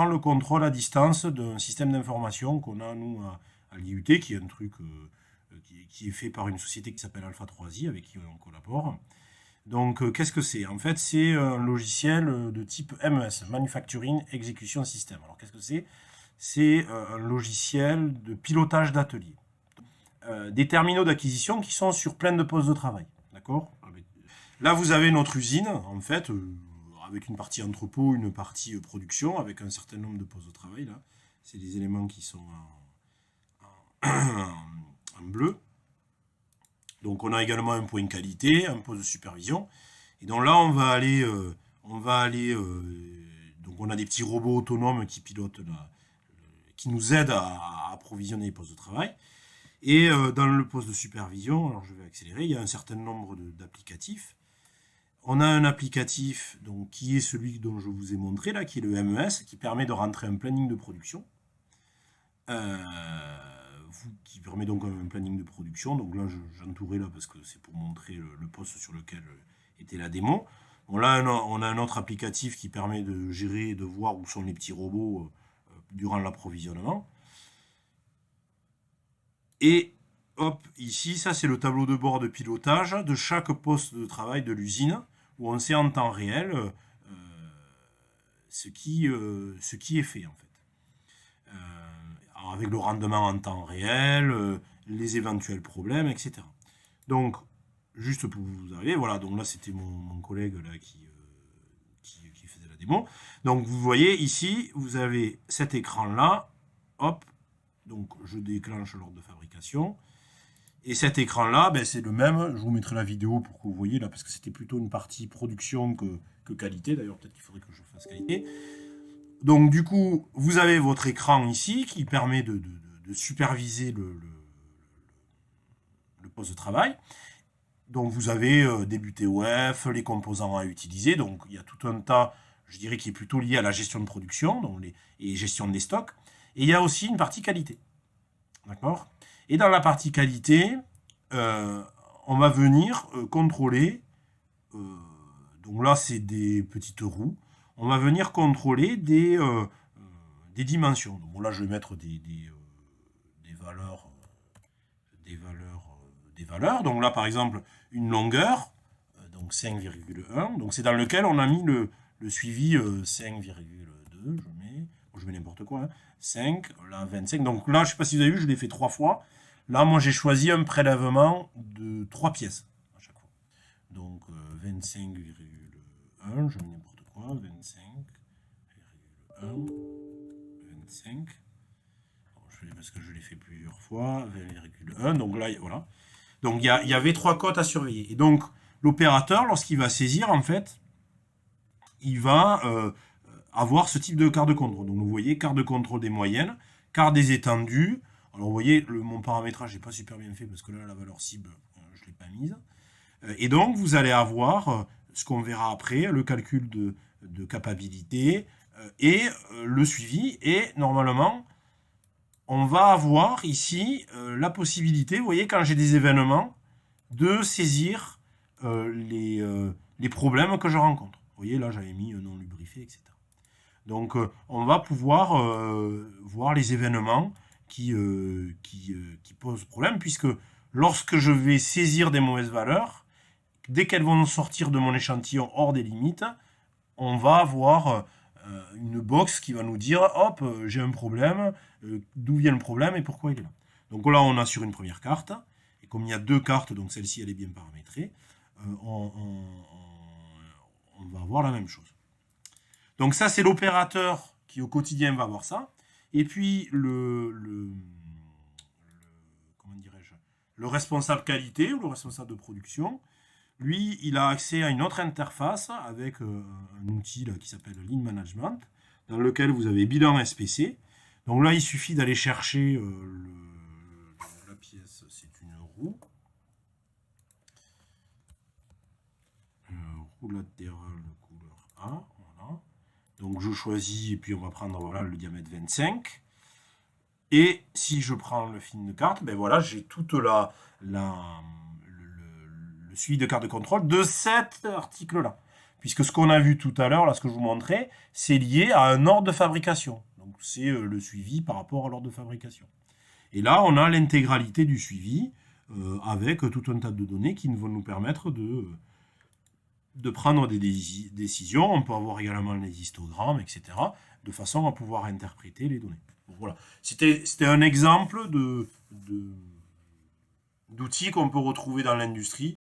prend le contrôle à distance d'un système d'information qu'on a, nous, à l'IUT, qui est un truc qui est fait par une société qui s'appelle Alpha 3i, avec qui on collabore. Donc, qu'est-ce que c'est? En fait, c'est un logiciel de type MES, Manufacturing Execution System. Alors, qu'est-ce que c'est? C'est un logiciel de pilotage d'atelier. Des terminaux d'acquisition qui sont sur plein de postes de travail. D'accord? Là, vous avez notre usine, en fait, avec une partie entrepôt, une partie production, avec un certain nombre de postes de travail. Là, c'est les éléments qui sont en bleu. Donc, on a également un point qualité, un poste de supervision. Et donc là, on va aller, donc on a des petits robots autonomes qui pilotent, qui nous aident à approvisionner les postes de travail. Et dans le poste de supervision, alors je vais accélérer, il y a un certain nombre d'applicatifs. On a un applicatif donc, qui est celui dont je vous ai montré, là, qui est le MES, qui permet de rentrer un planning de production. Qui permet donc un planning de production. Donc là, j'entourais là parce que c'est pour montrer le poste sur lequel était la démo. Bon, là, on a un autre applicatif qui permet de gérer et de voir où sont les petits robots durant l'approvisionnement. Et hop, ici, ça c'est le tableau de bord de pilotage de chaque poste de travail de l'usine, où on sait en temps réel ce qui est fait en fait. Avec le rendement en temps réel, les éventuels problèmes, etc. Donc, juste pour vous arriver, voilà, donc là c'était mon collègue là, qui faisait la démo. Donc vous voyez ici, vous avez cet écran-là, hop, donc je déclenche l'ordre de fabrication. Et cet écran-là, ben, c'est le même. Je vous mettrai la vidéo pour que vous voyez là, parce que c'était plutôt une partie production que qualité. D'ailleurs, peut-être qu'il faudrait que je fasse qualité. Donc du coup, vous avez votre écran ici qui permet de superviser le poste de travail. Donc vous avez des BUTOF, les composants à utiliser. Donc il y a tout un tas, je dirais, qui est plutôt lié à la gestion de production donc et gestion des stocks. Et il y a aussi une partie qualité. D'accord? Et dans la partie qualité, on va venir contrôler, donc là c'est des petites roues, on va venir contrôler des dimensions. Donc, bon, là je vais mettre des valeurs. Donc là par exemple une longueur, donc 5,1, donc c'est dans lequel on a mis le suivi 5,2, je mets n'importe quoi, hein. 5, là 25, donc là je ne sais pas si vous avez vu, je l'ai fait 3 fois. Là moi j'ai choisi un prélèvement de 3 pièces à chaque fois. Donc 25,1, je mets n'importe quoi, 25,1, 25, bon, parce que je l'ai fait plusieurs fois, 20,1, donc là voilà. Donc il y avait 3 cotes à surveiller. Et donc l'opérateur, lorsqu'il va saisir, en fait, il va avoir ce type de carte de contrôle. Donc vous voyez, carte de contrôle des moyennes, carte des étendues. Alors vous voyez, mon paramétrage n'est pas super bien fait parce que là, la valeur cible, je ne l'ai pas mise. Et donc vous allez avoir ce qu'on verra après, le calcul de capacité et le suivi. Et normalement, on va avoir ici la possibilité, vous voyez, quand j'ai des événements, de saisir les problèmes que je rencontre. Vous voyez, là, j'avais mis non lubrifié, etc. Donc, on va pouvoir voir les événements qui posent problème, puisque lorsque je vais saisir des mauvaises valeurs, dès qu'elles vont sortir de mon échantillon hors des limites, on va avoir une box qui va nous dire hop, j'ai un problème, d'où vient le problème et pourquoi il est là. Donc là, on a sur une première carte, et comme il y a 2 cartes, donc celle-ci elle est bien paramétrée, on va avoir la même chose. Donc ça, c'est l'opérateur qui au quotidien va voir ça. Et puis comment dirais-je, le responsable qualité ou le responsable de production, lui, il a accès à une autre interface avec un outil là, qui s'appelle Lean Management, dans lequel vous avez bilan SPC. Donc là, il suffit d'aller chercher la pièce, c'est une roue. Roue latérale couleur A. Voilà. Donc je choisis, et puis on va prendre voilà, le diamètre 25. Et si je prends le film de carte, ben voilà, j'ai toute le suivi de carte de contrôle de cet article-là. puisque ce qu'on a vu tout à l'heure, là, ce que je vous montrais, c'est lié à un ordre de fabrication. Donc c'est le suivi par rapport à l'ordre de fabrication. Et là, on a l'intégralité du suivi avec tout un tas de données qui vont nous permettre de prendre des décisions. On peut avoir également les histogrammes, etc., de façon à pouvoir interpréter les données. Donc, voilà. C'était un exemple d'outils qu'on peut retrouver dans l'industrie.